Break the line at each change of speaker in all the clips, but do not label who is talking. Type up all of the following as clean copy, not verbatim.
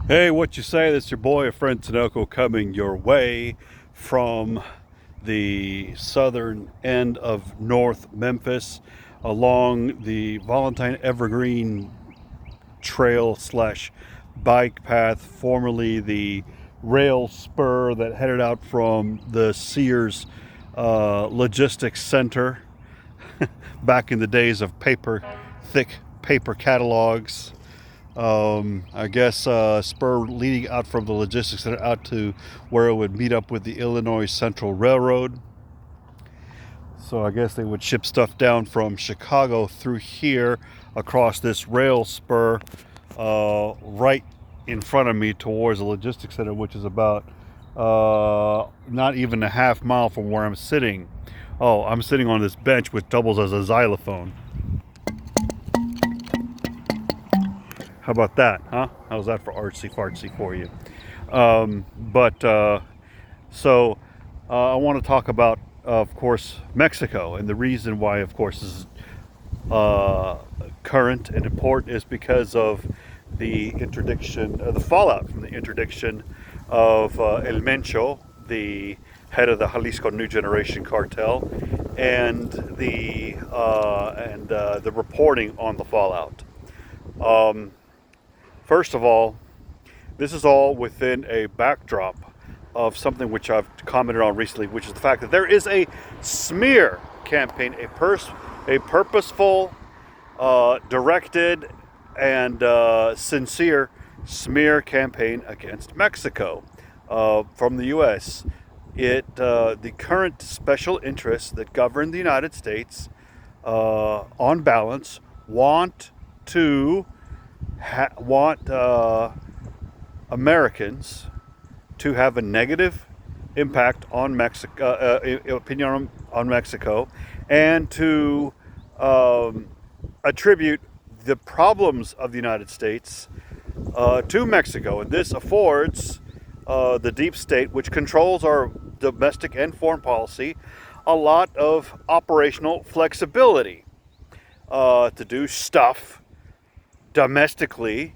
Hey, what you say? That's your boy, a friend Tinoco, coming your way from the southern end of North Memphis along the Valentine Evergreen Trail slash bike path, formerly the rail spur that headed out from the Sears Logistics Center back in the days of thick paper catalogs. I guess spur leading out from the logistics center out to where it would meet up with the Illinois Central Railroad. So I guess they would ship stuff down from Chicago through here across this rail spur right in front of me towards the logistics center, which is about not even a half mile from where I'm sitting. Oh, I'm sitting on this bench which doubles as a xylophone. How about that, huh? How's that for artsy fartsy for you? I want to talk about, of course, Mexico, and the reason why, of course, is current and important is because of the the fallout from the interdiction of El Mencho, the head of the Jalisco New Generation cartel, and the reporting on the fallout. First of all, this is all within a backdrop of something which I've commented on recently, which is the fact that there is a smear campaign, a purposeful, directed, and sincere smear campaign against Mexico from the U.S. The current special interests that govern the United States, on balance, want Americans to have a negative impact on Mexico, opinion on Mexico, and to attribute the problems of the United States to Mexico. And this affords the deep state, which controls our domestic and foreign policy, a lot of operational flexibility to do stuff domestically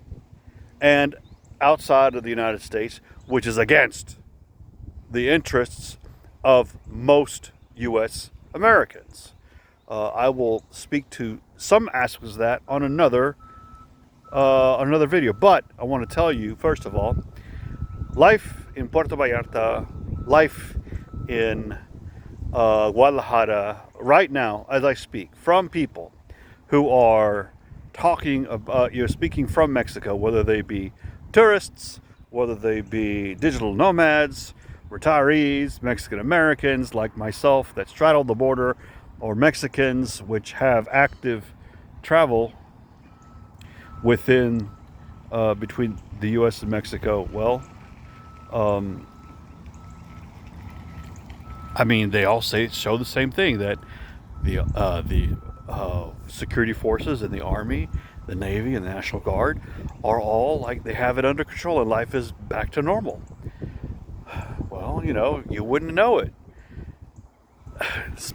and outside of the United States, which is against the interests of most U.S. Americans. I will speak to some aspects of that on another video, but I want to tell you, first of all, life in Puerto Vallarta, life in Guadalajara right now, as I speak, from people who are talking about, speaking from Mexico, whether they be tourists, whether they be digital nomads, retirees, Mexican Americans like myself that straddle the border, or Mexicans which have active travel within between the U.S. and Mexico. Well, they all show the same thing, that the security forces and the Army, the Navy, and the National Guard are all like they have it under control and life is back to normal. Well, you wouldn't know it.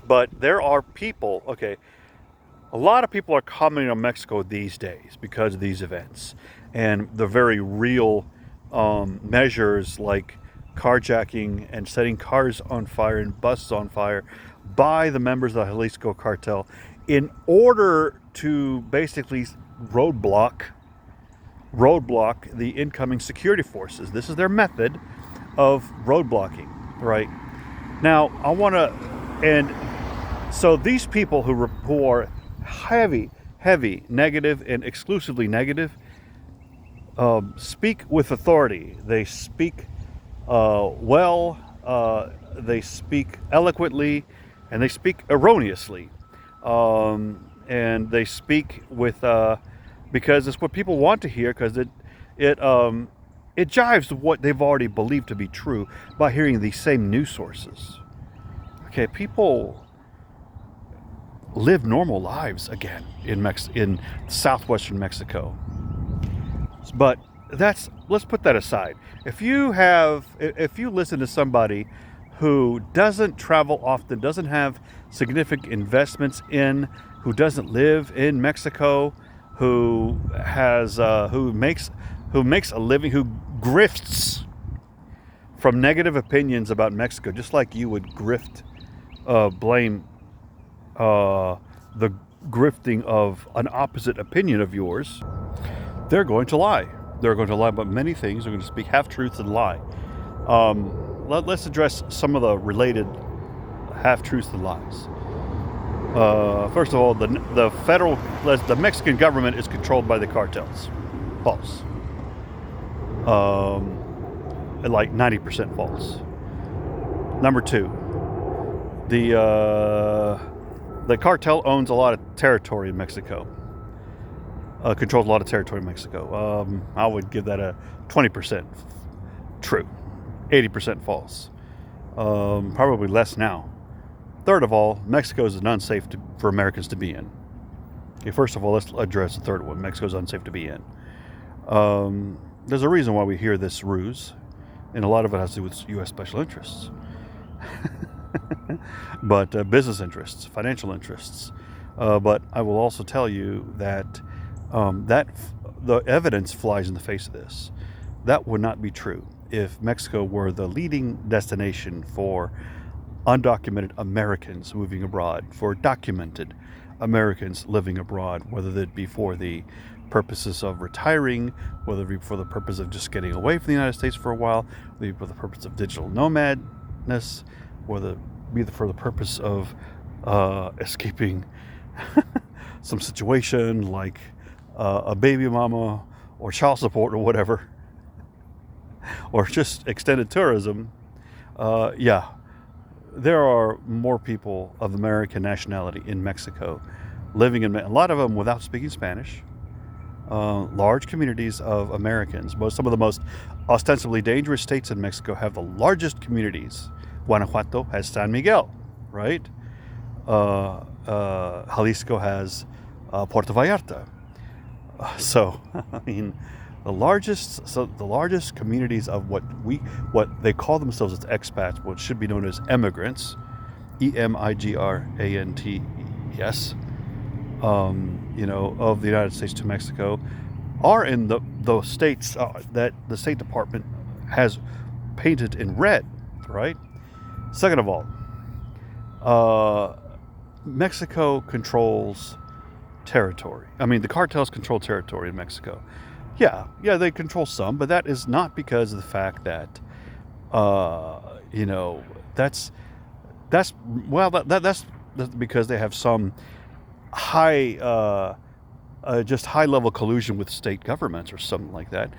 But there are people, a lot of people are commenting on Mexico these days because of these events and the very real measures like carjacking and setting cars on fire and buses on fire by the members of the Jalisco cartel in order to basically roadblock the incoming security forces. This is their method of roadblocking, right? Now, so these people who are heavy negative and exclusively negative speak with authority. They speak they speak eloquently, and they speak erroneously. And they speak with because it's what people want to hear, because it jives with what they've already believed to be true by hearing these same news sources. People live normal lives again in southwestern Mexico. But let's put that aside. If you listen to somebody who doesn't travel often, doesn't have significant investments who doesn't live in Mexico, who makes who makes a living, who grifts from negative opinions about Mexico, just like you would blame the grifting of an opposite opinion of yours, they're going to lie. They're going to lie about many things. They're going to speak half-truths and lie. Let's address some of the related half-truths and lies. First of all, the Mexican government is controlled by the cartels. False. Like 90% false. Number two, the cartel owns a lot of territory in Mexico. Controls a lot of territory in Mexico. I would give that a 20% true, 80% false. Probably less now. Third of all, Mexico is unsafe for Americans to be in. Okay, first of all, let's address the third one. Mexico is unsafe to be in. There's a reason why we hear this ruse, and a lot of it has to do with U.S. special interests. But business interests, financial interests. But I will also tell you that the evidence flies in the face of this. That would not be true if Mexico were the leading destination for undocumented Americans moving abroad, for documented Americans living abroad, whether that be for the purposes of retiring, whether it be for the purpose of just getting away from the United States for a while, whether it be for the purpose of digital nomadness, whether it be for the purpose of escaping some situation like a baby mama or child support or whatever, or just extended tourism. There are more people of American nationality in Mexico living in, a lot of them without speaking Spanish. Large communities of Americans. Some of the most ostensibly dangerous states in Mexico have the largest communities. Guanajuato has San Miguel, right? Jalisco has Puerto Vallarta. So, I mean, the largest communities of what they call themselves as expats, what should be known as emigrants, emigrants, of the United States to Mexico, are in the states that the State Department has painted in red, right? Second of all, Mexico controls territory. I mean, the cartels control territory in Mexico. Yeah, they control some, but that is not because of the fact that, that's because they have some high level collusion with state governments or something like that.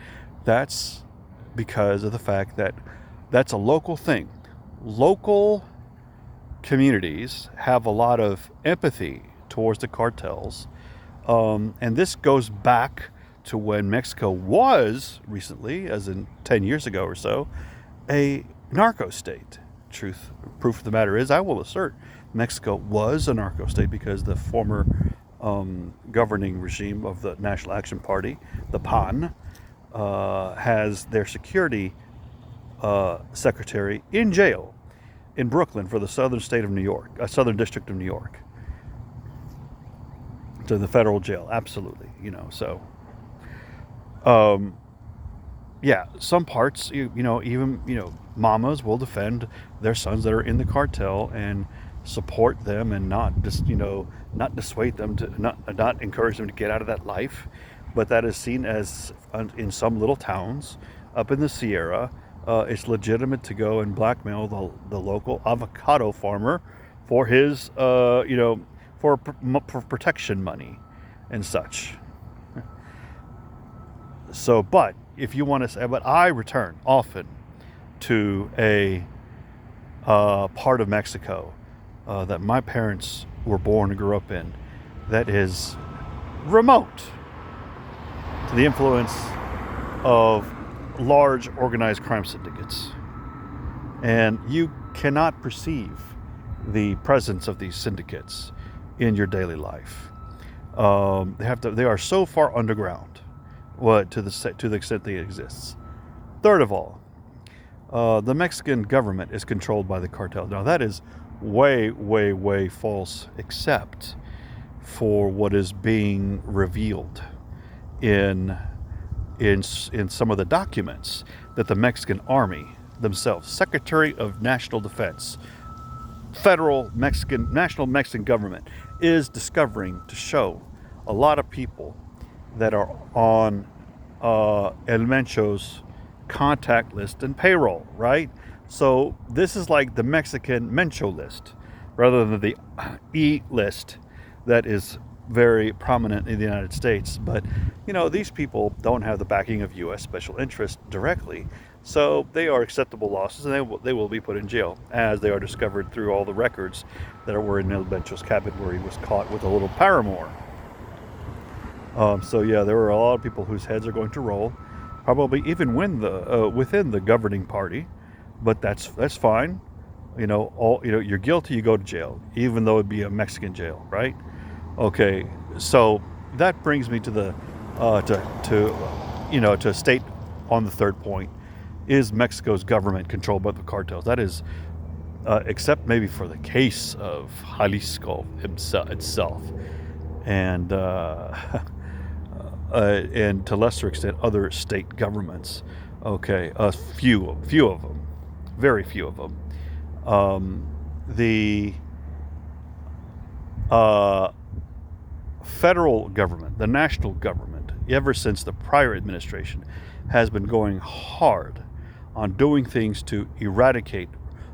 That's because of the fact that that's a local thing. Local communities have a lot of empathy towards the cartels, and this goes back to when Mexico was recently, as in 10 years ago or so, a narco state. Proof of the matter is, I will assert, Mexico was a narco state because the former governing regime of the National Action Party, the PAN, has their security secretary in jail in Brooklyn for the southern district of New York, to the federal jail. Absolutely, so. Some parts, even mamas will defend their sons that are in the cartel and support them and not dissuade them to not encourage them to get out of that life. But that is seen as, in some little towns up in the Sierra, it's legitimate to go and blackmail the local avocado farmer for his for protection money and such. So, but if you want to say, but I return often to a part of Mexico that my parents were born and grew up in, that is remote to the influence of large organized crime syndicates. And you cannot perceive the presence of these syndicates in your daily life. They are so far underground, to the extent that it exists. Third of all, the Mexican government is controlled by the cartel. Now that is way, way, way false, except for what is being revealed in in some of the documents that the Mexican Army themselves, Secretary of National Defense, National Mexican government, is discovering to show a lot of people that are on El Mencho's contact list and payroll, right? So this is like the Mexican Mencho list rather than the E list that is very prominent in the United States. But, these people don't have the backing of U.S. special interest directly. So they are acceptable losses, and they will be put in jail, as they are discovered through all the records that were in El Mencho's cabin where he was caught with a little paramour. So yeah, there are a lot of people whose heads are going to roll, probably even within the governing party, but that's fine. You're guilty, you go to jail, even though it'd be a Mexican jail, right? Okay, so that brings me to the to state on the third point: is Mexico's government controlled by the cartels? That is, except maybe for the case of Jalisco itself, and and to lesser extent other state governments. Okay, a few of them, very few of them. The federal government, the national government, ever since the prior administration, has been going hard on doing things to eradicate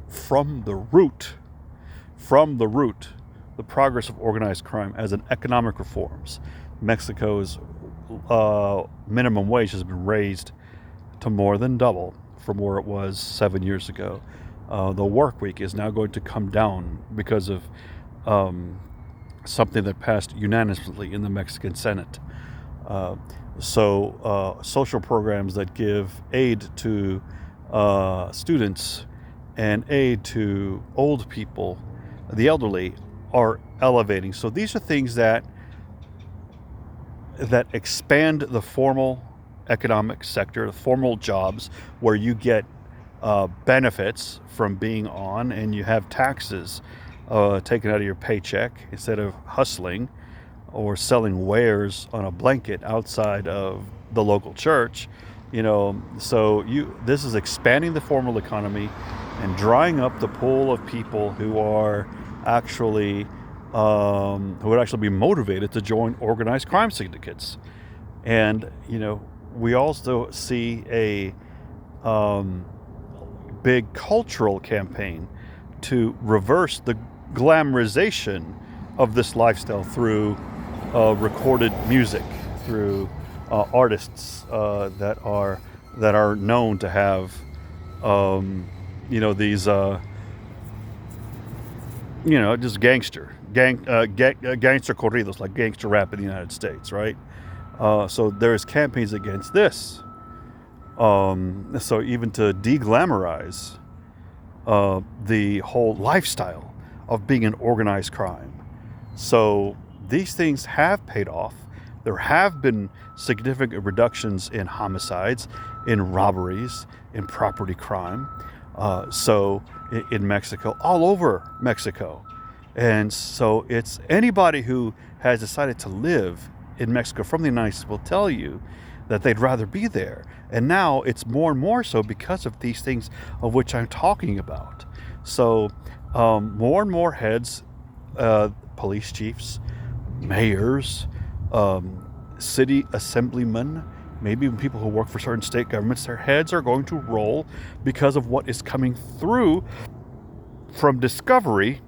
from the root, the progress of organized crime as in economic reforms. Mexico's minimum wage has been raised to more than double from where it was 7 years ago. The work week is now going to come down because of something that passed unanimously in the Mexican Senate. So social programs that give aid to students and aid to old people, the elderly, are elevating. So these are things that expand the formal economic sector, the formal jobs where you get benefits from being on, and you have taxes taken out of your paycheck instead of hustling or selling wares on a blanket outside of the local church. So this is expanding the formal economy and drying up the pool of people who are actually who would actually be motivated to join organized crime syndicates. And we also see a big cultural campaign to reverse the glamorization of this lifestyle through recorded music, through artists that are known to have these just gangster corridos, like gangster rap in the United States, right? So there's campaigns against this. So even to de-glamorize the whole lifestyle of being an organized crime. So these things have paid off. There have been significant reductions in homicides, in robberies, in property crime. So in Mexico, all over Mexico. And so it's anybody who has decided to live in Mexico from the United States will tell you that they'd rather be there. And now it's more and more so because of these things of which I'm talking about. So more and more heads, police chiefs, mayors, city assemblymen, maybe even people who work for certain state governments, their heads are going to roll because of what is coming through from discovery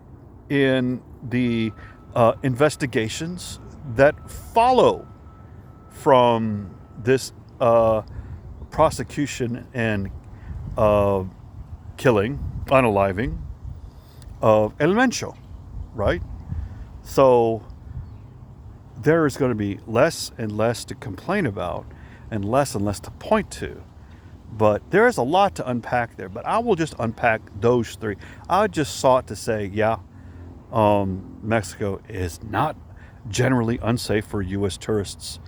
in the investigations that follow from this prosecution and killing, unaliving of El Mencho, right? So there is going to be less and less to complain about and less to point to. But there is a lot to unpack there. But I will just unpack those three. I just sought to say, Mexico is not generally unsafe for U.S. tourists,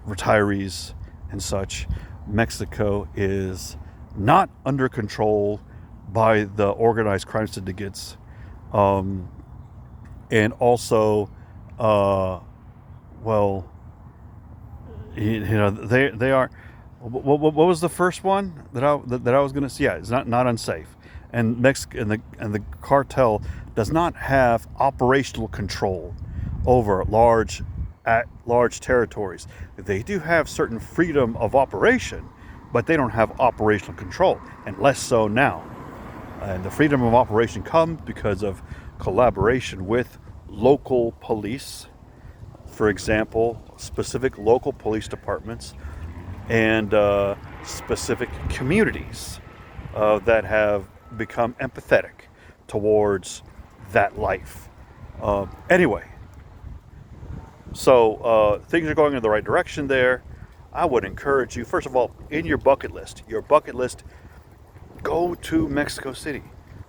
retirees, and such. Mexico is not under control by the organized crime syndicates. And also, they are, What was the first one that I was going to see? Yeah, it's not unsafe, and the cartel does not have operational control over large territories. They do have certain freedom of operation, but they don't have operational control, and less so now. And the freedom of operation comes because of collaboration with local police, for example, specific local police departments and specific communities that have become empathetic towards that life. Anyway, so things are going in the right direction there. I would encourage you, first of all, in your bucket list, go to Mexico City.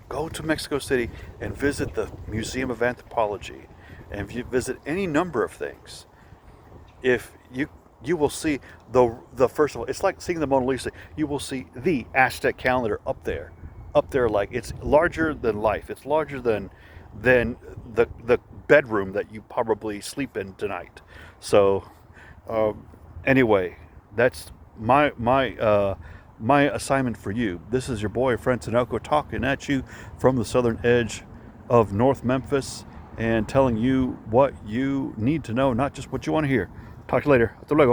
Go to Mexico City and visit the Museum of Anthropology and visit any number of things. If you will see the first of all, it's like seeing the Mona Lisa. You will see the Aztec calendar up there, like it's larger than life. It's larger than the bedroom that you probably sleep in tonight. So anyway, that's my assignment for you. This is your boy Friend Tinoco talking at you from the southern edge of North Memphis and telling you what you need to know, not just what you want to hear. Talk to you later. Hasta luego.